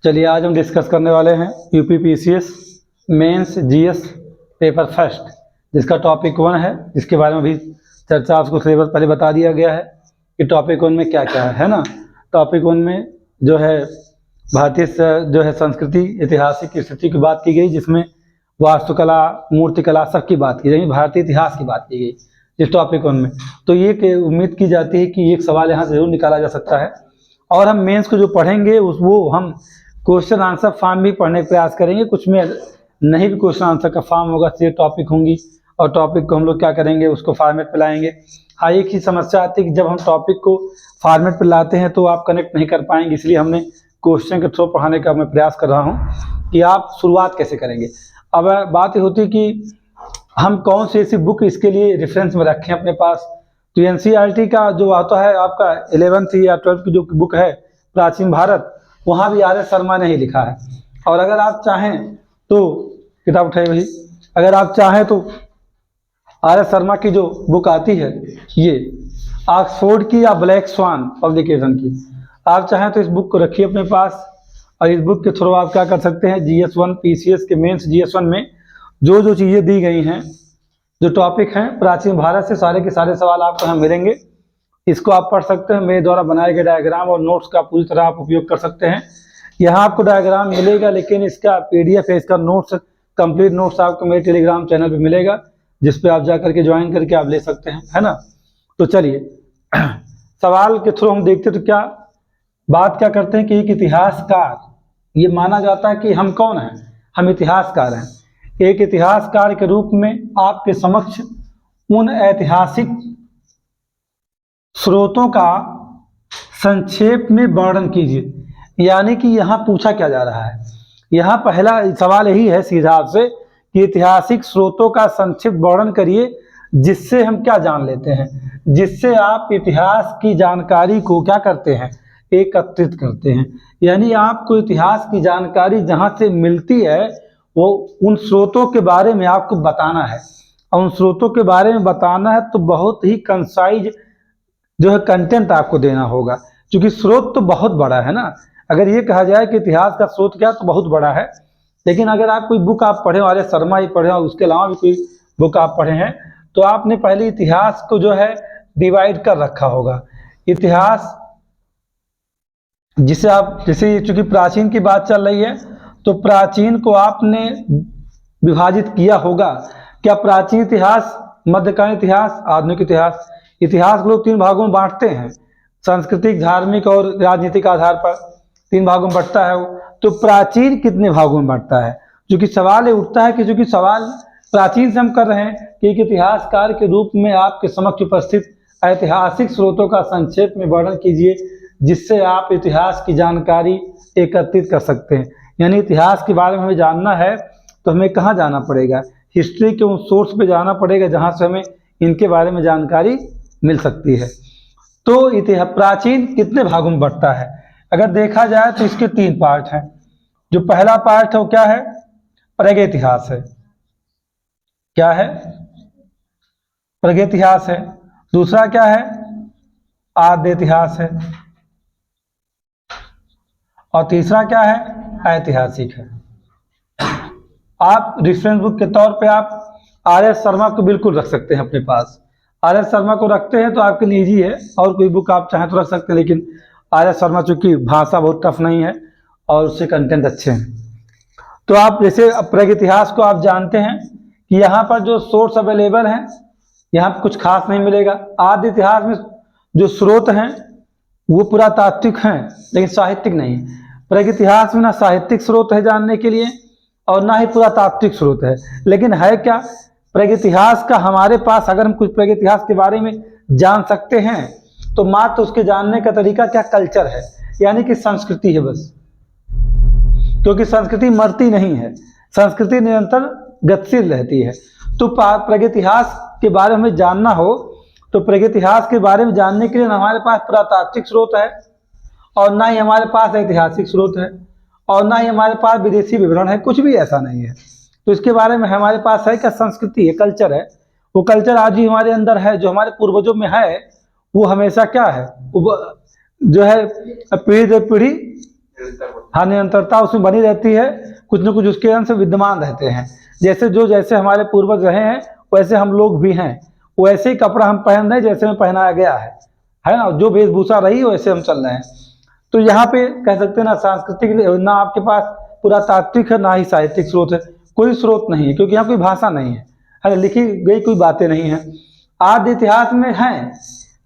चलिए आज हम डिस्कस करने वाले हैं UPPCS mains GS paper first, जिसका टॉपिक 1 है, जिसके बारे में भी चर्चा आपको सिलेबस पहले बता दिया गया है कि टॉपिक 1 में क्या क्या है ना। टॉपिक 1 में जो है भारतीय जो है संस्कृति, ऐतिहासिक स्थिति की बात की गई, जिसमें वास्तुकला, मूर्तिकला सब की बात की गई, भारतीय इतिहास की बात की गई इस टॉपिक 1 में। तो ये उम्मीद की जाती है कि एक सवाल यहाँ से जरूर निकाला जा सकता है। और हम मेंस को जो पढ़ेंगे वो हम क्वेश्चन आंसर फॉर्म भी पढ़ने का प्रयास करेंगे। कुछ में नहीं भी क्वेश्चन आंसर का फॉर्म होगा, ये टॉपिक होंगी और टॉपिक को हम लोग क्या करेंगे, उसको फॉर्मेट पे लाएंगे। हाँ, एक ही समस्या आती है कि जब हम टॉपिक को फॉर्मेट पे लाते हैं तो आप कनेक्ट नहीं कर पाएंगे, इसलिए हमने क्वेश्चन के थ्रू पढ़ाने का मैं प्रयास कर रहा हूँ कि आप शुरुआत कैसे करेंगे। अब बात ये होती है कि हम कौन सी ऐसी बुक इसके लिए रेफरेंस में रखें अपने पास। तो एनसीईआरटी का जो आता है आपका 11th या 12th की जो बुक है प्राचीन भारत, वहाँ भी आर एस शर्मा ने ही लिखा है। और अगर आप चाहें तो किताब उठाइए भाई, अगर आप चाहें तो आर एस शर्मा की जो बुक आती है ये ऑक्सफोर्ड की या ब्लैक स्वान पब्लिकेशन की, आप चाहें तो इस बुक को रखिए अपने पास। और इस बुक के थ्रू आप क्या कर सकते हैं, GS1 PCS के मेंस GS1 में जो चीज़ें दी गई हैं, जो टॉपिक हैं प्राचीन भारत से, सारे के सारे सवाल आपको यहाँ मिलेंगे। इसको आप पढ़ सकते हैं। मेरे द्वारा बनाए गए डायग्राम और नोट्स का पूरी तरह आप उपयोग कर सकते हैं। यहाँ आपको डायग्राम मिलेगा, लेकिन इसका PDF है, इसका नोट्स, कंप्लीट नोट्स आपको मेरे टेलीग्राम चैनल पे मिलेगा, जिस पे आप जा करके ज्वाइन करके आप ले सकते हैं, है ना। तो चलिए सवाल के थ्रू हम देखते तो क्या बात क्या करते हैं कि एक इतिहासकार, ये माना जाता है कि हम कौन हैं, हम इतिहासकार हैं। एक इतिहासकार के रूप में आपके समक्ष उन ऐतिहासिक स्रोतों का संक्षेप में वर्णन कीजिए। यानी कि यहाँ पूछा क्या जा रहा है, यहाँ पहला सवाल यही है सीधा आपसे कि ऐतिहासिक स्रोतों का संक्षिप्त वर्णन करिए, जिससे हम क्या जान लेते हैं, जिससे आप इतिहास की जानकारी को क्या करते हैं, एकत्रित करते हैं। यानी आपको इतिहास की जानकारी जहाँ से मिलती है वो उन स्रोतों के बारे में आपको बताना है। और उन स्रोतों के बारे में बताना है तो बहुत ही कंसाइज जो है कंटेंट आपको देना होगा, क्योंकि स्रोत तो बहुत बड़ा है ना। अगर ये कहा जाए कि इतिहास का स्रोत क्या, तो बहुत बड़ा है। लेकिन अगर आप कोई बुक आप पढ़े, आर एस शर्मा ही पढ़े और उसके अलावा भी कोई बुक आप पढ़े हैं, तो आपने पहले इतिहास को जो है डिवाइड कर रखा होगा। इतिहास जिसे आप, जैसे चूंकि प्राचीन की बात चल रही है, तो प्राचीन को आपने विभाजित किया होगा। क्या प्राचीन इतिहास, मध्यकालीन इतिहास, आधुनिक इतिहास। इतिहास को लोग 3 भागों में बांटते हैं, सांस्कृतिक, धार्मिक और राजनीतिक आधार पर 3 भागों में बढ़ता है वो। तो प्राचीन कितने भागों में बढ़ता है, जो कि सवाल ये उठता है कि जो कि सवाल प्राचीन से हम कर रहे हैं कि एक इतिहासकार के रूप में आपके समक्ष उपस्थित ऐतिहासिक स्रोतों का संक्षेप में वर्णन कीजिए, जिससे आप इतिहास की जानकारी एकत्रित कर सकते हैं। यानी इतिहास के बारे में हमें जानना है तो हमें कहाँ जाना पड़ेगा, हिस्ट्री के उस सोर्स पे जाना पड़ेगा जहाँ से हमें इनके बारे में जानकारी मिल सकती है। तो इतिहास प्राचीन कितने भागों में बढ़ता है, अगर देखा जाए तो इसके 3 पार्ट हैं। जो पहला पार्ट है वो क्या है, प्रागैतिहास है। क्या है, प्रागैतिहास है। दूसरा क्या है, आद्य इतिहास है। और तीसरा क्या है, ऐतिहासिक है। आप रेफरेंस बुक के तौर पे आप आर एस शर्मा को बिल्कुल रख सकते हैं अपने पास। आर एस शर्मा को रखते हैं तो आपके लिए इजी है, और कोई बुक आप चाहें तो रख सकते हैं, लेकिन आर एस शर्मा चूंकि भाषा बहुत टफ नहीं है और उससे कंटेंट अच्छे हैं। तो आप जैसे प्रागैतिहास को आप जानते हैं कि यहाँ पर जो सोर्स अवेलेबल हैं, यहाँ पर कुछ खास नहीं मिलेगा। आद्य इतिहास में जो स्रोत हैं वो पुरातात्विक हैं, लेकिन साहित्यिक नहीं। प्रागैतिहास में ना साहित्यिक स्रोत है जानने के लिए और ना ही पुरातात्विक स्रोत है, लेकिन है क्या प्रागैतिहास का हमारे पास। अगर हम कुछ प्रागैतिहास के बारे में जान सकते हैं तो मात्र उसके जानने का तरीका क्या, कल्चर है, यानी कि संस्कृति है बस। क्योंकि संस्कृति मरती नहीं है, संस्कृति निरंतर गतिशील रहती है। तो प्रागैतिहास के बारे में जानना हो तो प्रागैतिहास के बारे में जानने के लिए ना हमारे पास पुरातात्विक स्रोत है, और ना ही हमारे पास ऐतिहासिक स्रोत है, और ना ही हमारे पास विदेशी विवरण है, कुछ भी ऐसा नहीं है। तो इसके बारे में हमारे पास है क्या, संस्कृति है, कल्चर है। वो कल्चर आज भी हमारे अंदर है, जो हमारे पूर्वजों में है वो हमेशा क्या है, वो जो है पीढ़ी दर पीढ़ी हाँ, निरंतरता उसमें बनी रहती है, कुछ न कुछ उसके अंश विद्यमान रहते हैं। जैसे हमारे पूर्वज रहे हैं वैसे हम लोग भी हैं, वैसे ही कपड़ा हम पहन रहे हैं जैसे में पहनाया गया है ना, जो वेशभूषा रही वैसे हम चल रहे हैं। तो यहाँ पे कह सकते हैं ना, सांस्कृतिक ना आपके पास पुरातात्विक है ना ही साहित्यिक स्रोत है, कोई स्रोत नहीं है, क्योंकि यहाँ कोई भाषा नहीं है ना, लिखी गई कोई बातें नहीं है। आदि इतिहास में हैं,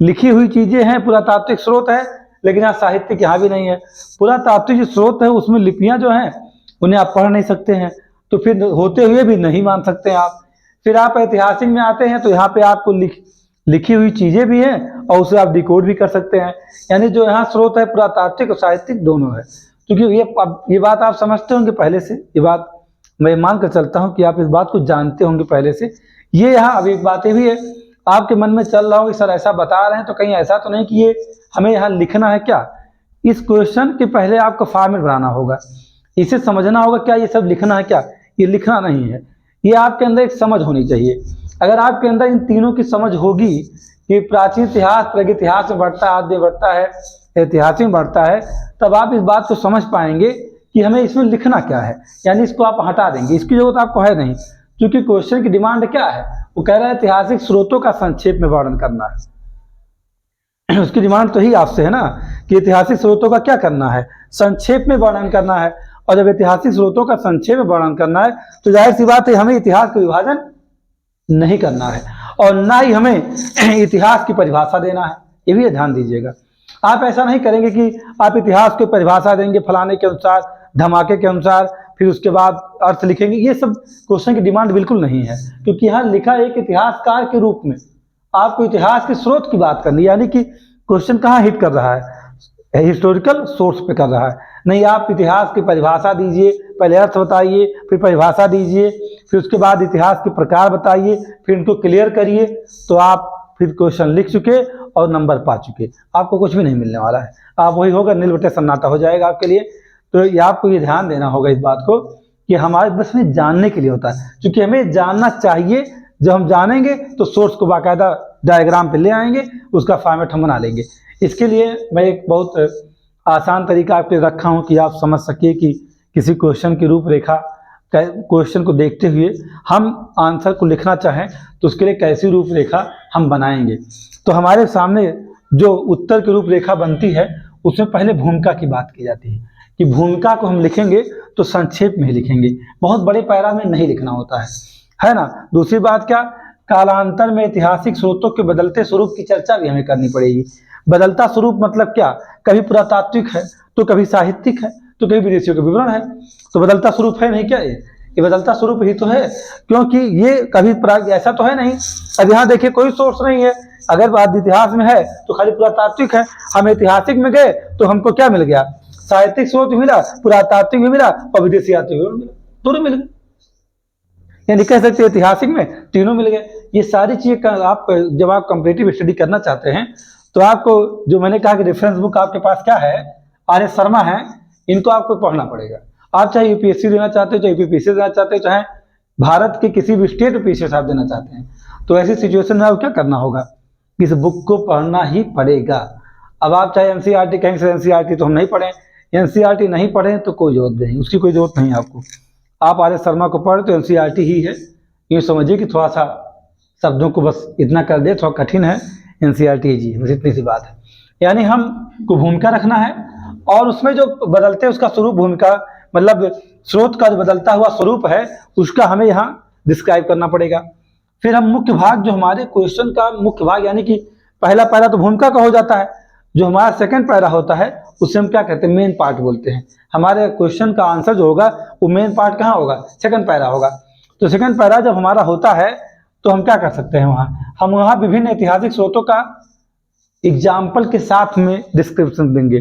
लिखी हुई चीजें हैं, पुरातात्विक स्रोत है, लेकिन यहाँ साहित्य यहाँ भी नहीं है। पुरातात्विक जो स्रोत है उसमें लिपियां जो हैं उन्हें आप पढ़ नहीं सकते हैं, तो फिर होते हुए भी नहीं मान सकते हैं आप। फिर आप ऐतिहासिक में आते हैं तो यहाँ पे आपको लिखी हुई चीजें भी हैं और उसे आप डिकोड भी कर सकते हैं। यानी जो यहाँ स्रोत है पुरातात्विक और साहित्यिक दोनों है। क्योंकि ये बात आप समझते होंगे पहले से, ये बात मैं मान कर चलता हूँ कि आप इस बात को जानते होंगे पहले से। ये यहाँ अब एक बात भी है आपके मन में चल रहा हो कि सर ऐसा बता रहे हैं, तो कहीं ऐसा तो नहीं कि ये हमें यहाँ लिखना है क्या? इस क्वेश्चन के पहले आपको फॉर्मेट बनाना होगा, इसे समझना होगा क्या ये सब लिखना है क्या? ये लिखना नहीं है, ये आपके अंदर एक समझ होनी चाहिए। अगर आपके अंदर इन तीनों की समझ होगी कि प्राचीन इतिहास प्रागइतिहास में बढ़ता है, आद्य बढ़ता है, ऐतिहासिक में बढ़ता है, तब आप इस बात को समझ पाएंगे कि हमें इसमें लिखना क्या है। यानी इसको आप हटा देंगे, इसकी जरूरत आपको है नहीं, क्योंकि क्वेश्चन की डिमांड क्या है? वो कह रहा है ऐतिहासिक स्रोतों का संक्षेप में वर्णन करना है। उसकी डिमांड तो ही आपसे है ना कि ऐतिहासिक स्रोतों का क्या करना है, संक्षेप में वर्णन करना है। और जब ऐतिहासिक स्रोतों का संक्षेप में वर्णन करना है तो जाहिर सी बात है हमें इतिहास का विभाजन नहीं करना है और ना ही हमें इतिहास की परिभाषा देना है। ये भी ध्यान दीजिएगा, आप ऐसा नहीं करेंगे कि आप इतिहास को परिभाषा देंगे फलाने के अनुसार, धमाके के अनुसार, फिर उसके बाद अर्थ लिखेंगे। ये सब क्वेश्चन की डिमांड बिल्कुल नहीं है, क्योंकि यहाँ लिखा एक इतिहासकार के रूप में आपको इतिहास के स्रोत की बात करनी है। यानी कि क्वेश्चन कहाँ हिट कर रहा है? हिस्टोरिकल सोर्स पे कर रहा है। नहीं, आप इतिहास की परिभाषा दीजिए, पहले अर्थ बताइए, फिर परिभाषा दीजिए, फिर उसके बाद इतिहास के प्रकार बताइए, फिर इनको क्लियर करिए, तो आप फिर क्वेश्चन लिख चुके और नंबर पा चुके। आपको कुछ भी नहीं मिलने वाला है, आप वही होगा नील बटे सन्नाटा हो जाएगा आपके लिए। तो ये आपको ये ध्यान देना होगा इस बात को कि हमारे बस में जानने के लिए होता है, क्योंकि हमें जानना चाहिए। जब हम जानेंगे तो सोर्स को बाकायदा डायग्राम पे ले आएंगे, उसका फॉर्मेट हम बना लेंगे। इसके लिए मैं एक बहुत आसान तरीका आपके रखा हूँ कि आप समझ सके कि किसी क्वेश्चन की रूपरेखा, क्वेश्चन को देखते हुए हम आंसर को लिखना चाहें तो उसके लिए कैसी रूपरेखा हम बनाएंगे। तो हमारे सामने जो उत्तर की रूपरेखा बनती है उसमें पहले भूमिका की बात की जाती है कि भूमिका को हम लिखेंगे तो संक्षेप में ही लिखेंगे, बहुत बड़े पैरा में नहीं लिखना होता है ना। दूसरी बात क्या, कालांतर में ऐतिहासिक स्रोतों के बदलते स्वरूप की चर्चा भी हमें करनी पड़ेगी। बदलता स्वरूप मतलब क्या? कभी पुरातात्विक है तो कभी साहित्यिक है तो कभी विदेशियों का विवरण है, तो बदलता स्वरूप है नहीं क्या? ये बदलता स्वरूप ही तो है, क्योंकि ये कभी ऐसा तो है नहीं। अब यहाँ देखिए कोई सोर्स नहीं है, अगर बात इतिहास में है तो खाली पुरातात्विक है। हम ऐतिहासिक में गए तो हमको क्या मिल गया? साहित्यिक स्रोत मिला, पुरातात्विक भी मिला और विदेशी आत्विक भी मिला, दोनों मिल गए। यानी कह सकते ऐतिहासिक में तीनों मिल गए। ये सारी चीजें आप जब आप कंपैरेटिव स्टडी करना चाहते हैं तो आपको, जो मैंने कहा कि रेफरेंस बुक आपके पास क्या है, आर एस शर्मा है, इनको आपको पढ़ना पड़ेगा। आप चाहे यूपीएससी देना चाहते हो, चाहे यूपीपीसी देना चाहते हो, चाहे भारत के किसी भी स्टेट पीसीएस आप देना चाहते हैं, तो ऐसी सिचुएशन में आपको क्या करना होगा? इस बुक को पढ़ना ही पड़ेगा। अब आप चाहे एनसीईआरटी कहेंगे सर एनसीईआरटी तो हम नहीं पढ़े, एनसीईआरटी नहीं पढ़े तो कोई जरूरत नहीं, उसकी कोई जरूरत नहीं आपको। आप आर एस शर्मा को पढ़े तो एनसीईआरटी ही है। ये समझिए कि थोड़ा सा शब्दों को बस इतना कर दे, थोड़ा कठिन है, एनसीईआरटी जी, बस इतनी सी बात है। यानी हमको भूमिका रखना है और उसमें जो बदलते उसका स्वरूप, भूमिका मतलब स्रोत का जो बदलता हुआ स्वरूप है उसका हमें यहाँ डिस्क्राइब करना पड़ेगा। फिर हम मुख्य भाग, जो हमारे क्वेश्चन का मुख्य भाग, यानी कि पहला पैरा तो भूमिका का हो जाता है, जो हमारा सेकंड पैरा होता है उसे हम क्या कहते हैं? मेन पार्ट बोलते हैं। हमारे क्वेश्चन का आंसर जो होगा वो मेन पार्ट कहाँ होगा? सेकंड पैरा होगा। तो सेकंड पैरा जब हमारा होता है तो हम क्या कर सकते हैं? हम वहाँ विभिन्न ऐतिहासिक स्रोतों का एग्जाम्पल के साथ में डिस्क्रिप्शन देंगे।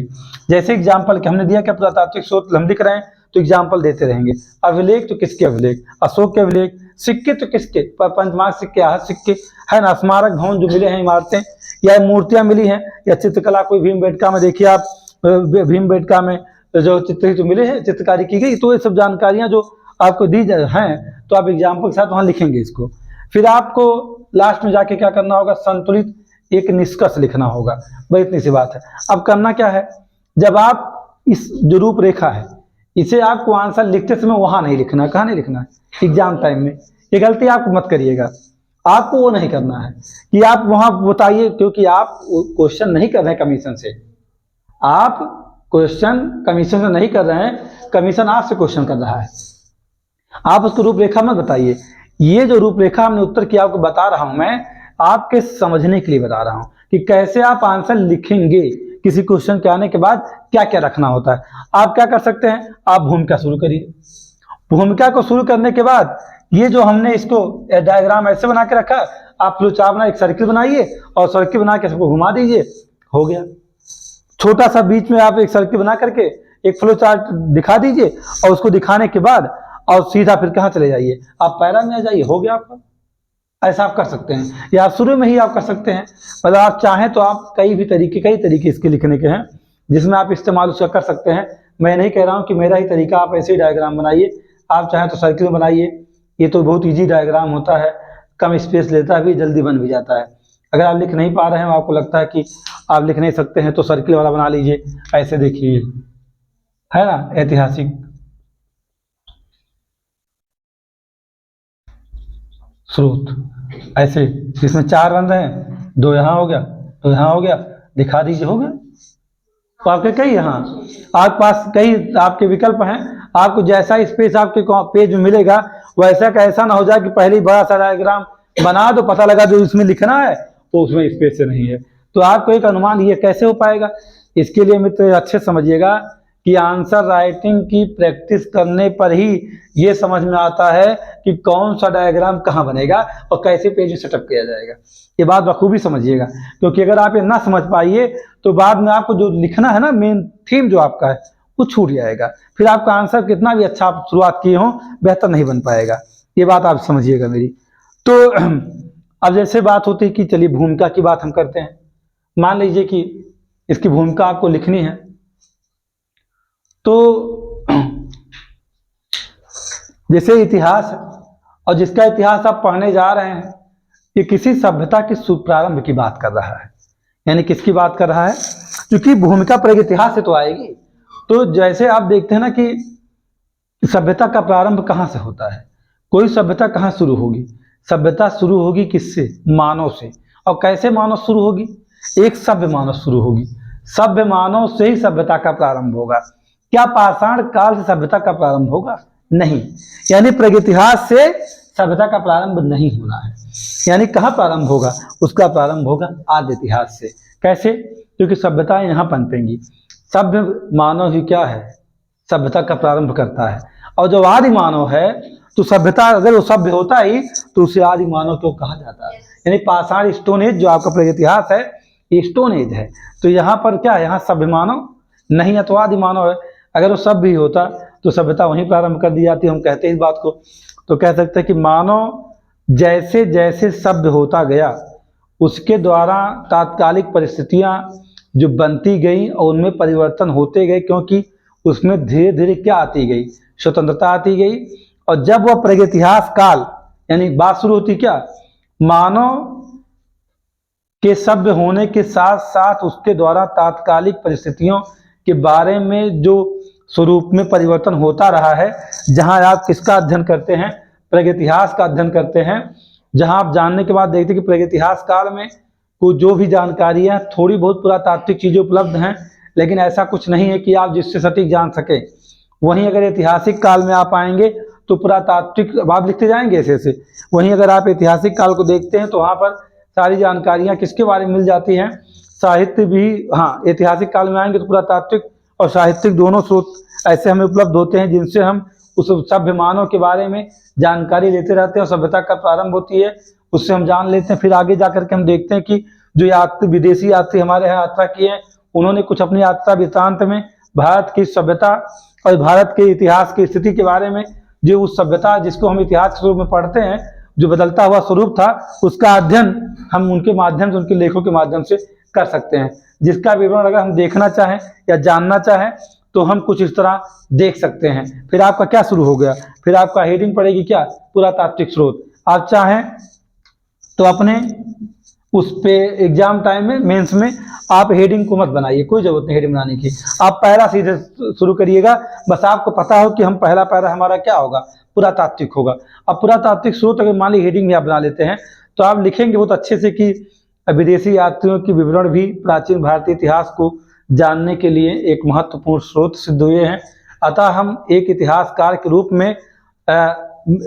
जैसे एग्जाम्पल के हमने दिया कि पुरातात्विक स्रोत हम लिख रहे हैं तो एग्जाम्पल देते रहेंगे। अभिलेख तो किसके अभिलेख? अशोक के अभिलेख। सिक्के तो किसके? पंचमार्क सिक्के, आहत सिक्के, है ना। स्मारक भवन जो मिले हैं, इमारतें या मूर्तियां मिली हैं, या चित्रकला कोई भीमबेटका में देखिए आप, भीमबेटका में जो चित्र जो मिले हैं, चित्रकारी की गई, तो ये सब जानकारियां जो आपको दी हैं तो आप एग्जाम्पल के साथ वहाँ लिखेंगे इसको। फिर आपको लास्ट में जाके क्या करना होगा? संतुलित एक निष्कर्ष लिखना होगा। भाई इतनी सी बात है। अब करना क्या है? जब आप इस जो रूपरेखा है इसे आपको आंसर लिखते समय वहां नहीं लिखना, कहाँ नहीं लिखना है, एग्जाम टाइम में। ये गलती आप मत करिएगा, आपको वो नहीं करना है कि आप वहां बताइए, क्योंकि आप क्वेश्चन नहीं कर रहे हैं कमीशन से, आप क्वेश्चन कमीशन से नहीं कर रहे हैं, कमीशन आपसे क्वेश्चन कर रहा है। आप उसको रूपरेखा मत बताइए। ये जो रूपरेखा हमने उत्तर की आपको बता रहा हूं, मैं आपके समझने के लिए बता रहा हूं कि कैसे आप आंसर लिखेंगे, किसी क्वेश्चन के आने के बाद क्या क्या रखना होता है। आप क्या कर सकते हैं, आप भूमिका शुरू करिए। भूमिका को शुरू करने के बाद ये जो हमने इसको डायग्राम ऐसे बना के रखा, आप फ्लो चार्ट बना, एक सर्किल बनाइए और सर्किल बना के सबको घुमा दीजिए, हो गया। छोटा सा बीच में आप एक सर्किल बना करके एक फ्लो चार्ट दिखा दीजिए और उसको दिखाने के बाद और सीधा फिर कहाँ चले जाइए, आप पैरा में आ जाइए, हो गया आपका। ऐसा आप कर सकते हैं, या शुरू में ही आप कर सकते हैं। मतलब आप चाहें तो आप कई तरीके इसके लिखने के हैं जिसमें आप इस्तेमाल उसका कर सकते हैं। मैं नहीं कह रहा हूँ कि मेरा ही तरीका, आप ऐसे ही डायग्राम बनाइए, आप चाहें तो सर्किल बनाइए। ये तो बहुत ईजी डायग्राम होता है, कम स्पेस लेता है भी, जल्दी बन भी जाता है। अगर आप लिख नहीं पा रहे हैं, आपको लगता है कि आप लिख नहीं सकते हैं, तो सर्किल वाला बना लीजिए। ऐसे देखिए, है ना, ऐतिहासिक स्रोत ऐसे, इसमें 4 बन रहे हैं, 2 यहाँ हो गया, 2 यहाँ हो गया, दिखा दीजिए, हो गया। तो आपके कई यहाँ आपके पास कई आपके विकल्प हैं। आपको जैसा स्पेस आपके पेज में मिलेगा वैसा का ऐसा ना हो जाए कि पहले ही बड़ा सा डायग्राम बना दो, पता लगा जो इसमें लिखना है तो उसमें स्पेस से नहीं है, तो आपको एक अनुमान ये कैसे हो पाएगा। इसके लिए मित्र अच्छे समझिएगा कि आंसर राइटिंग की प्रैक्टिस करने पर ही ये समझ में आता है कि कौन सा डायग्राम कहाँ बनेगा और कैसे पेज में सेटअप किया जाएगा। ये बात बखूबी समझिएगा, क्योंकि अगर आप ये ना समझ पाइए तो बाद में आपको जो लिखना है ना, मेन थीम जो आपका है वो छूट जाएगा, फिर आपका आंसर कितना भी अच्छा आप शुरुआत किए हों बेहतर नहीं बन पाएगा। ये बात आप समझिएगा मेरी। तो अब जैसे बात होती है कि चलिए भूमिका की बात हम करते हैं। मान लीजिए कि इसकी भूमिका आपको लिखनी है, तो जैसे इतिहास है और जिसका इतिहास आप पढ़ने जा रहे हैं, ये किसी सभ्यता की प्रारंभ की बात कर रहा है। यानी किसकी बात कर रहा है, क्योंकि भूमिका प्रागैतिहासिक से तो आएगी। तो जैसे आप देखते हैं ना कि सभ्यता का प्रारंभ कहाँ से होता है, कोई सभ्यता कहाँ शुरू होगी, सभ्यता शुरू होगी किससे, मानव से। और कैसे मानव शुरू होगी, एक सभ्य मानव शुरू होगी, सभ्य मानव से ही सभ्यता का प्रारंभ होगा। क्या पाषाण काल से सभ्यता का प्रारंभ होगा, नहीं। यानी प्रागैतिहासिक से सभ्यता का प्रारंभ नहीं होना है। यानी कहाँ प्रारंभ होगा, उसका प्रारंभ होगा आदि इतिहास से। कैसे, क्योंकि सभ्यताएं यहाँ पनपेंगी। सभ्य मानव ही क्या है, सभ्यता का प्रारंभ करता है। और जब आदि मानव है तो सभ्यता, अगर वो सभ्य होता ही तो उसे आदि मानव क्यों कहा जाता है। यानी पाषाण स्टोन एज जो आपका प्रागैतिहास है ये स्टोन एज है। तो यहाँ पर क्या है, यहाँ सभ्य मानव नहीं है तो आदि मानव है। अगर वो सभ्य ही होता तो सभ्यता वहीं प्रारंभ कर दी जाती। हम कहते हैं इस बात को, तो कह सकते हैं कि मानव जैसे जैसे सभ्य होता गया उसके द्वारा तात्कालिक परिस्थितियां जो बनती गई और उनमें परिवर्तन होते गए, क्योंकि उसमें धीरे धीरे क्या आती गई, स्वतंत्रता आती गई। और जब वह प्रागैतिहासिक काल, यानी बात शुरू होती क्या, मानव के सभ्य होने के साथ साथ उसके द्वारा तात्कालिक परिस्थितियों के बारे में जो स्वरूप में परिवर्तन होता रहा है। जहां आप किसका अध्ययन करते हैं, प्रागैतिहासिक का अध्ययन करते हैं, जहां आप जानने के बाद देखते हैं कि प्रागैतिहासिक काल में कुछ जो भी जानकारी है, थोड़ी बहुत पुरातात्विक चीजें उपलब्ध हैं, लेकिन ऐसा कुछ नहीं है कि आप जिससे सटीक जान सके। वहीं अगर ऐतिहासिक काल में आप आएंगे तो पुरातात्विक आप लिखते जाएंगे ऐसे ऐसे। वहीं अगर आप ऐतिहासिक काल को देखते हैं तो वहाँ पर सारी जानकारियाँ किसके बारे में मिल जाती हैं, साहित्य भी। हाँ, ऐतिहासिक काल में आएंगे तो पुरातात्विक और साहित्यिक दोनों स्रोत ऐसे हमें उपलब्ध होते हैं जिनसे हम उस सभ्य मानव के बारे में जानकारी लेते रहते हैं और सभ्यता का प्रारंभ होती है उससे हम जान लेते हैं। फिर आगे जा करके हम देखते हैं कि जो यात्री, विदेशी यात्री हमारे यहाँ यात्रा किए हैं, उन्होंने कुछ अपनी यात्रा वृत्तांत में भारत की सभ्यता और भारत के इतिहास की स्थिति के बारे में, जो उस सभ्यता जिसको हम इतिहास के स्वरूप में पढ़ते हैं, जो बदलता हुआ स्वरूप था, उसका अध्ययन हम उनके माध्यम से, उनके लेखों के माध्यम से कर सकते हैं। जिसका विवरण अगर हम देखना चाहें या जानना चाहें तो हम कुछ इस तरह देख सकते हैं। फिर आपका क्या शुरू हो गया, फिर आपका हेडिंग पड़ेगी क्या, पुरातात्विक स्रोत। आप चाहें तो अपने उस पे एग्जाम टाइम में मेंस में आप हेडिंग को मत बनाइए, कोई जरूरत नहीं हेडिंग बनाने की। आप पैरा सीधे शुरू करिएगा, बस आपको पता हो कि हम पहला पैरा हमारा क्या होगा, पुरातात्विक होगा। अब पुरातात्विक स्रोत अगर मान ली हेडिंग भी आप बना लेते हैं तो आप लिखेंगे बहुत अच्छे से कि विदेशी यात्रियों की विवरण भी प्राचीन भारतीय इतिहास को जानने के लिए एक महत्वपूर्ण स्रोत सिद्ध हुए हैं। अतः हम एक इतिहासकार के रूप में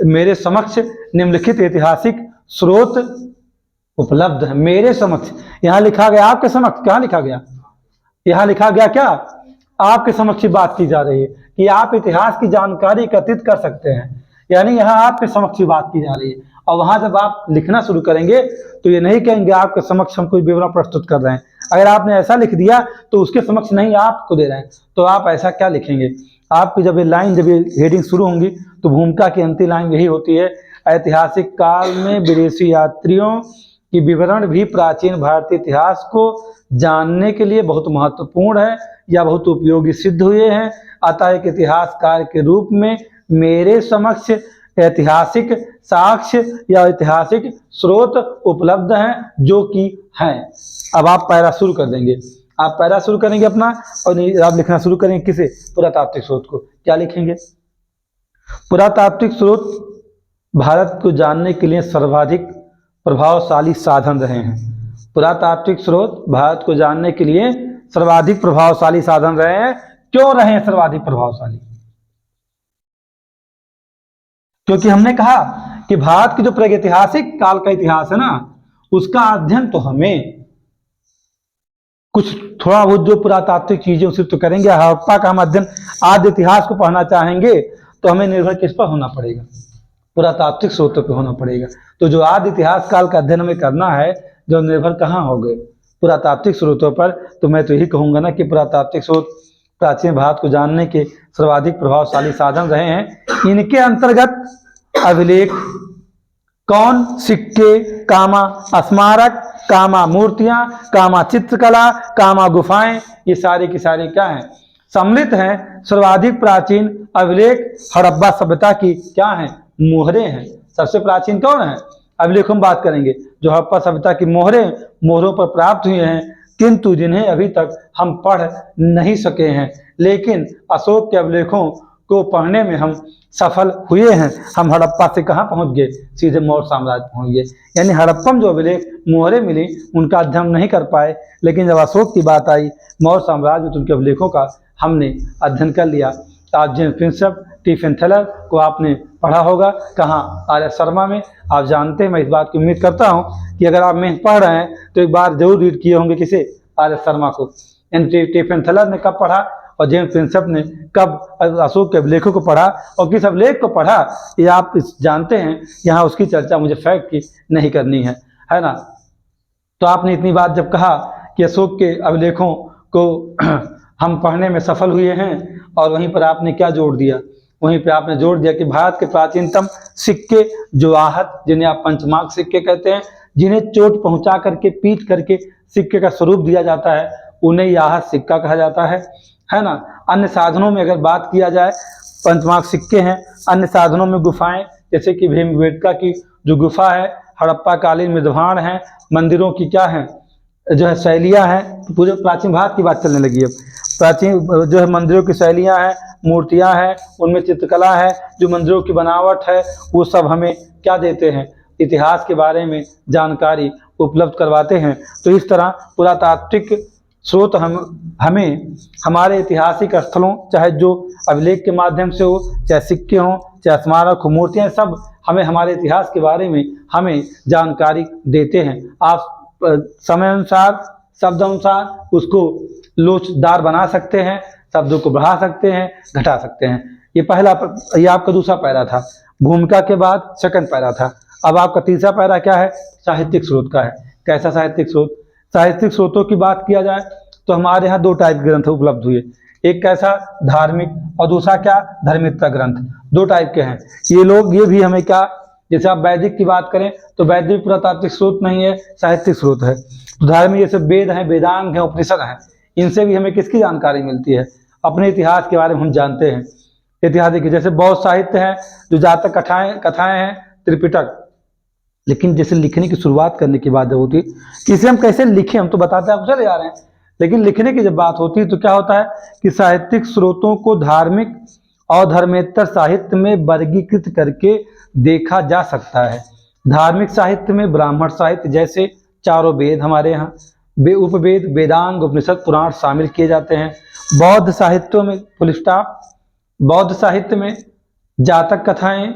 मेरे समक्ष निम्नलिखित ऐतिहासिक स्रोत उपलब्ध है। मेरे समक्ष, यहाँ लिखा गया आपके समक्ष, क्या लिखा गया, यहाँ लिखा गया क्या, आपके समक्ष बात की जा रही है कि आप इतिहास की जानकारी एकत्रित कर सकते हैं, यानी यहाँ आपके समक्ष बात की जा रही है। और वहां जब आप लिखना शुरू करेंगे तो ये नहीं कहेंगे आपके समक्ष हम कोई विवरण प्रस्तुत कर रहे हैं। अगर आपने ऐसा लिख दिया तो उसके समक्ष नहीं आपको दे रहे हैं, तो आप ऐसा क्या लिखेंगे। आपकी जब ये लाइन, जब ये हेडिंग शुरू होंगी तो भूमिका की अंतिम लाइन यही होती है, ऐतिहासिक काल में विदेशी यात्रियों की विवरण भी प्राचीन भारतीय इतिहास को जानने के लिए बहुत महत्वपूर्ण है या बहुत उपयोगी सिद्ध हुए हैं। अतः एक इतिहासकार के रूप में मेरे समक्ष ऐतिहासिक साक्ष्य या ऐतिहासिक स्रोत उपलब्ध हैं जो कि हैं। अब आप पैरा शुरू कर देंगे, आप पैरा शुरू करेंगे अपना और आप लिखना शुरू करेंगे किसे, पुरातात्विक स्रोत को। क्या लिखेंगे, पुरातात्विक स्रोत भारत को जानने के लिए सर्वाधिक प्रभावशाली साधन रहे हैं। पुरातात्विक स्रोत भारत को जानने के लिए सर्वाधिक प्रभावशाली साधन रहे हैं। क्यों रहे हैं सर्वाधिक प्रभावशाली, क्योंकि हमने कहा कि भारत की जो प्रागैतिहासिक काल का इतिहास है ना, उसका अध्ययन तो हमें कुछ थोड़ा बहुत जो पुरातात्विक चीजें उसे तो करेंगे। हड़प्पा का हम अध्ययन आद्य इतिहास को पढ़ना चाहेंगे तो हमें निर्भर किस पर होना पड़ेगा, पुरातात्विक स्रोतों पर होना पड़ेगा। तो जो आद्य इतिहास काल का अध्ययन हमें करना है, जो निर्भर कहाँ हो गए, पुरातात्विक स्रोतों पर। तो मैं तो यही कहूंगा ना कि पुरातात्विक स्रोत प्राचीन भारत को जानने के सर्वाधिक प्रभावशाली साधन रहे हैं। इनके अंतर्गत अभिलेख, कौन, सिक्के, कामा स्मारक, कामा मूर्तियां, कामा चित्रकला, कामा गुफाएं, ये सारे की सारे क्या हैं, सम्मिलित हैं। सर्वाधिक प्राचीन अभिलेख हड़प्पा सभ्यता की क्या हैं, मोहरे हैं। सबसे प्राचीन कौन है, अभिलेखों में बात करेंगे जो हड़प्पा सभ्यता की मोहरों पर प्राप्त हुए हैं, किंतु जिन्हें अभी तक हम पढ़ नहीं सके हैं। लेकिन अशोक के अभिलेखों को पढ़ने में हम सफल हुए हैं। हम हड़प्पा से कहाँ पहुंच गए, सीधे मौर्य साम्राज्य पहुंच गए। यानी हड़प्पन जो अभिलेख मोहरे मिली उनका अध्ययन नहीं कर पाए, लेकिन जब अशोक की बात आई मौर्य साम्राज्य में तो उनके अभिलेखों का हमने अध्ययन कर लिया। आप जेम्स प्रिंसेप, स्टीफन थेलर को आपने पढ़ा होगा, कहाँ, आर्य शर्मा में। आप जानते हैं, मैं इस बात की उम्मीद करता हूँ कि अगर आप में पढ़ रहे हैं तो एक बार जरूर रीड किए होंगे किसे, आर्य शर्मा को। स्टीफन थेलर ने कब पढ़ा और जेम्स प्रिंसेप ने कब अशोक के अभिलेखों को पढ़ा और किस अभिलेख को पढ़ा, ये आप जानते हैं। यहाँ उसकी चर्चा मुझे फैक्ट की नहीं करनी है ना। तो आपने इतनी बात जब कहा कि अशोक के अभिलेखों को हम पढ़ने में सफल हुए हैं, और वहीं पर आपने क्या जोड़ दिया, वहीं पे आपने जोड़ दिया कि भारत के प्राचीनतम सिक्के जो आहत, जिन्हें आप पंचमार्क सिक्के कहते हैं, जिन्हें चोट पहुंचा करके पीट करके सिक्के का स्वरूप दिया जाता है, उन्हें आहत सिक्का कहा जाता है ना। अन्य साधनों में अगर बात किया जाए, पंचमार्क सिक्के हैं। अन्य साधनों में गुफाएं, जैसे कि भीमबेटका की जो गुफा है, हड़प्पा कालीन मृदभांड हैं, मंदिरों की क्या है जो है शैलियाँ हैं। पूरे प्राचीन भारत की बात चलने लगी अब। प्राचीन जो है मंदिरों की शैलियाँ हैं, मूर्तियाँ हैं, उनमें चित्रकला है, जो मंदिरों की बनावट है, वो सब हमें क्या देते हैं, इतिहास के बारे में जानकारी उपलब्ध करवाते हैं। तो इस तरह पुरातात्विक स्रोत हमें हमारे ऐतिहासिक स्थलों, चाहे जो अभिलेख के माध्यम से हो, चाहे सिक्के हों, चाहे स्मारक हो, मूर्तियाँ, सब हमें हमारे इतिहास के बारे में हमें जानकारी देते हैं। आप समय अनुसार, शब्द अनुसार उसको लोचदार बना सकते हैं, शब्दों को बढ़ा सकते हैं, घटा सकते हैं। ये आपका दूसरा पैरा था। भूमिका के बाद सेकंड पैरा था। अब आपका तीसरा पैरा क्या है, साहित्यिक स्रोत का है। कैसा साहित्यिक स्रोत, साहित्यिक स्रोतों की बात किया जाए तो हमारे यहाँ दो टाइप के ग्रंथ उपलब्ध हुए। एक कैसा, धार्मिक, और दूसरा क्या, धर्मिकता ग्रंथ। दो टाइप के हैं ये भी हमें क्या, जैसे आप वैदिक की बात करें तो वैदिक पुरातात्विक स्रोत नहीं है, साहित्यिक स्रोत है। तो धार्मिक जैसे वेद हैं, वेदांग हैं, उपनिषद हैं, इनसे भी हमें किसकी जानकारी मिलती है, अपने इतिहास के बारे में हम जानते हैं। ऐतिहासिक जैसे बौद्ध साहित्य है, जो जातक कथाएं हैं, त्रिपिटक, लेकिन जैसे लिखने की शुरुआत करने की बात जब होती है कि इसे हम कैसे लिखें, हम तो बताते आपको चले जा रहे हैं, लेकिन लिखने की जब बात होती है तो क्या होता है कि साहित्यिक स्रोतों को धार्मिक और धर्मेतर साहित्य में वर्गीकृत करके देखा जा सकता है। धार्मिक साहित्य में ब्राह्मण साहित्य जैसे चारों वेद हमारे यहाँ, उपवेद, वेदांग, उपनिषद, पुराण शामिल किए जाते हैं। बौद्ध साहित्यों में फुल स्टॉप, बौद्ध साहित्य में जातक कथाएं,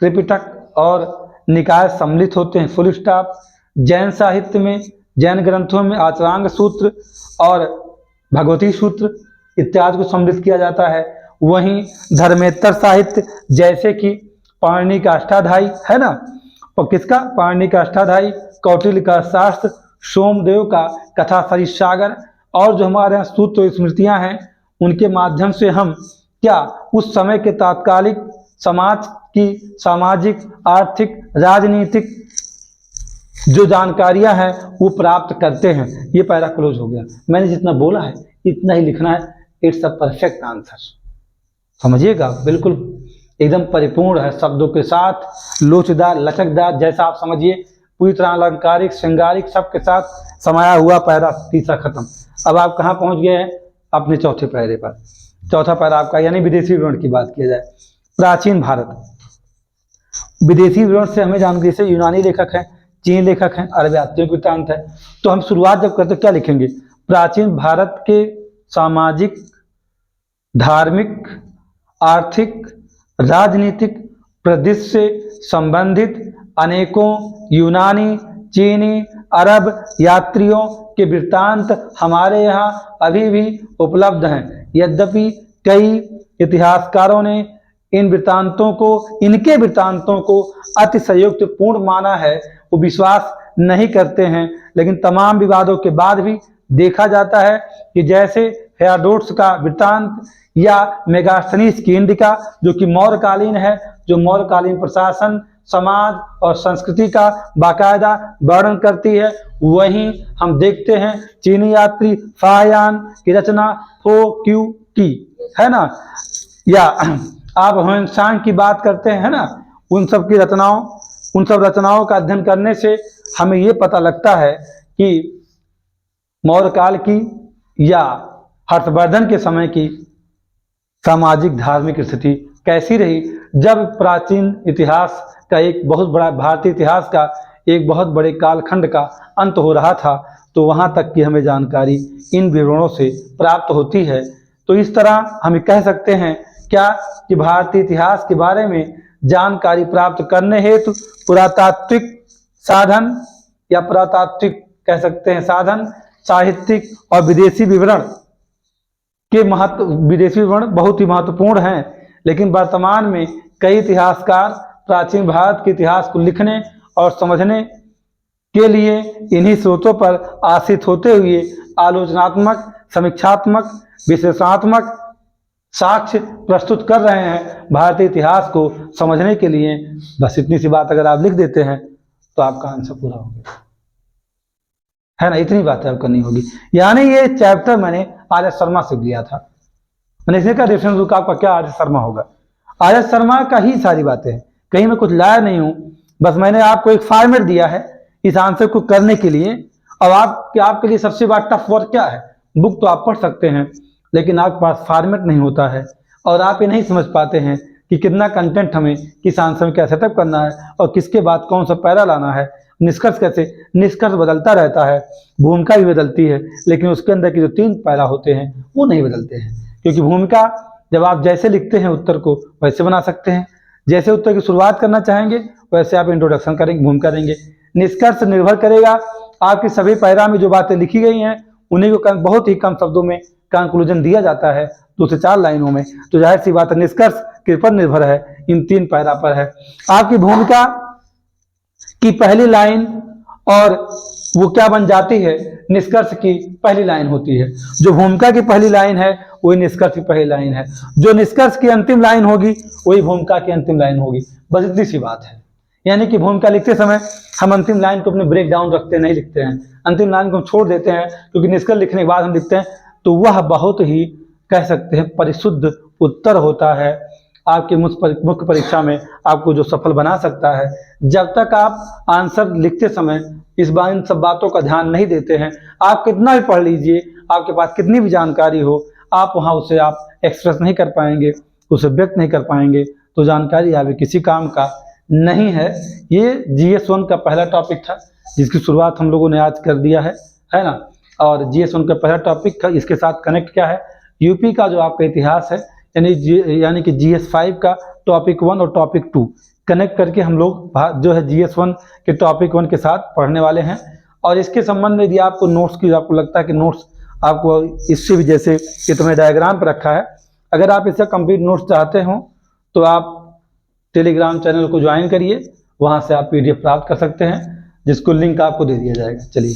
त्रिपिटक और निकाय सम्मिलित होते हैं, फुल स्टॉप। जैन साहित्य में जैन ग्रंथों में आचरांग सूत्र और भगवती सूत्र इत्यादि को सम्मिलित किया जाता है। वहीं धर्मेतर साहित्य जैसे कि पाणिनि का अष्टाध्यायी है ना, और किसका, पाणिनि का अष्टाध्यायी, कौटिल्य का शास्त्र, सोमदेव का कथा सरिसागर और जो हमारे यहाँ सूत्र स्मृतियाँ हैं उनके माध्यम से हम क्या उस समय के तात्कालिक समाज की सामाजिक, आर्थिक, राजनीतिक जो जानकारियां हैं वो प्राप्त करते हैं। ये पैरा क्लोज हो गया। मैंने जितना बोला है इतना ही लिखना है। It's a perfect answer. समझिएगा, बिल्कुल एकदम परिपूर्ण है, शब्दों के साथ लोचदार, लचकदार, जैसा आप समझिए पूरी तरह अलंकारिक, श्रृंगारिक सबके साथ समाया हुआ पैरा तीसरा खत्म। अब आप कहाँ पहुंच गए हैं, अपने चौथे पैरे पर। चौथा पैरा आपका यानी विदेशी विवरण की बात किया जाए। प्राचीन भारत, विदेशी विवरण से हमें जानकारी, जैसे यूनानी लेखक हैं, चीन लेखक हैं, अरब यात्रियों की वृत्तांत है। तो हम शुरुआत जब करते क्या लिखेंगे, प्राचीन भारत के सामाजिक, धार्मिक, आर्थिक, राजनीतिक परिदृश्य से संबंधित अनेकों यूनानी, चीनी, अरब यात्रियों के वृत्तांत हमारे यहाँ अभी भी उपलब्ध हैं। यद्यपि कई इतिहासकारों ने इनके वृत्तांतों को अतिशयोक्तिपूर्ण माना है, वो विश्वास नहीं करते हैं। लेकिन तमाम विवादों के बाद भी देखा जाता है कि जैसे हेरोडोटस का वृत्तांत या मेगास्थनीज की इंडिका जो कि मौर्यकालीन है, जो मौर्यकालीन प्रशासन, समाज और संस्कृति का बाकायदा वर्णन करती है, वहीं हम देखते हैं चीनी यात्री फाहयान की रचना फो क्यू की है ना, या आप ह्वेनसांग की बात करते हैं ना, उन सब की रचनाओं, उन सब रचनाओं का अध्ययन करने से हमें ये पता लगता है कि मौर्य काल की या हर्षवर्धन के समय की सामाजिक धार्मिक स्थिति कैसी रही। जब प्राचीन इतिहास का एक बहुत बड़ा, भारतीय इतिहास का एक बहुत बड़े कालखंड का अंत हो रहा था, तो वहां तक की हमें जानकारी इन विवरणों से प्राप्त होती है। तो इस तरह हम कह सकते हैं क्या कि भारतीय इतिहास के बारे में जानकारी प्राप्त करने हेतु पुरातात्विक साधन या पुरातात्विक कह सकते हैं साधन, साहित्यिक और विदेशी विवरण के विदेशी विवरण बहुत ही महत्वपूर्ण हैं। लेकिन वर्तमान में कई इतिहासकार प्राचीन भारत के इतिहास को लिखने और समझने के लिए इन्हीं स्रोतों पर आश्रित होते हुए आलोचनात्मक, समीक्षात्मक, विश्लेषणात्मक साक्ष्य प्रस्तुत कर रहे हैं भारतीय इतिहास को समझने के लिए। बस इतनी सी बात अगर आप लिख देते हैं तो आपका आंसर पूरा हो गया है ना, इतनी बातें आप करनी होगी। यानी ये चैप्टर मैंने आर्य शर्मा से लिया था। मैंने इसने का रेफरेंस बुक आपका क्या आर्य शर्मा होगा, आर्य शर्मा का ही सारी बातें हैं, कहीं मैं कुछ लाया नहीं हूं। बस मैंने आपको एक फॉर्मेट दिया है इस आंसर को करने के लिए। अब आपके लिए सबसे बड़ा टफ वर्क क्या है, बुक तो आप पढ़ सकते हैं लेकिन आपके पास फॉर्मेट नहीं होता है और आप ये नहीं समझ पाते हैं कि कितना कंटेंट हमें किस आंसर में क्या सेटअप करना है और किसके बाद कौन सा पैरा लाना है, निष्कर्ष कैसे। निष्कर्ष बदलता रहता है, भूमिका भी बदलती है, लेकिन उसके अंदर के जो 3 पैरा होते हैं वो नहीं बदलते हैं। क्योंकि भूमिका जब आप जैसे लिखते हैं उत्तर को वैसे बना सकते हैं, जैसे उत्तर की शुरुआत करना चाहेंगे वैसे आप इंट्रोडक्शन करेंगे, भूमिका देंगे। निष्कर्ष निर्भर करेगा आपकी सभी पैरा में जो बातें लिखी गई हैं उन्हीं को बहुत ही कम शब्दों में कंक्लूजन दिया जाता है 2 से 4 लाइनों में। तो जाहिर सी बात है निष्कर्ष किस पर निर्भर है, इन 3 पैरा पर है। आपकी भूमिका की पहली लाइन और वो क्या बन जाती है, निष्कर्ष की पहली लाइन होती है। जो भूमिका की पहली लाइन है वही निष्कर्ष की पहली लाइन है, जो निष्कर्ष की अंतिम लाइन होगी वही भूमिका की अंतिम लाइन होगी। बस इतनी सी बात है। यानी कि भूमिका लिखते समय हम अंतिम लाइन को अपने ब्रेक डाउन रखते नहीं लिखते हैं, अंतिम लाइन को हम छोड़ देते हैं, क्योंकि निष्कर्ष लिखने के बाद हम लिखते हैं तो वह बहुत ही कह सकते हैं परिशुद्ध उत्तर होता है आपकी मुख्य परीक्षा में आपको जो सफल बना सकता है। जब तक आप आंसर लिखते समय इन सब बातों का ध्यान नहीं देते हैं, आप कितना भी पढ़ लीजिए, आपके पास कितनी भी जानकारी हो, आप वहाँ उसे आप एक्सप्रेस नहीं कर पाएंगे, उसे व्यक्त नहीं कर पाएंगे, तो जानकारी आपके किसी काम का नहीं है। ये GS1 का पहला टॉपिक था जिसकी शुरुआत हम लोगों ने आज कर दिया है ना। और GS1 का पहला टॉपिक था, इसके साथ कनेक्ट क्या है, यूपी का जो आपका इतिहास है, यानी कि GS5 का टॉपिक 1 और टॉपिक 2 कनेक्ट करके हम लोग जो है GS1 के टॉपिक 1 के साथ पढ़ने वाले हैं। और इसके संबंध में यदि आपको नोट्स की आपको लगता है कि नोट्स आपको इससे भी, जैसे कि तुम्हें डायग्राम पर रखा है, अगर आप इससे कंप्लीट नोट्स चाहते हो तो आप टेलीग्राम चैनल को ज्वाइन करिए, वहाँ से आप PDF प्राप्त कर सकते हैं, जिसको लिंक आपको दे दिया जाएगा। चलिए।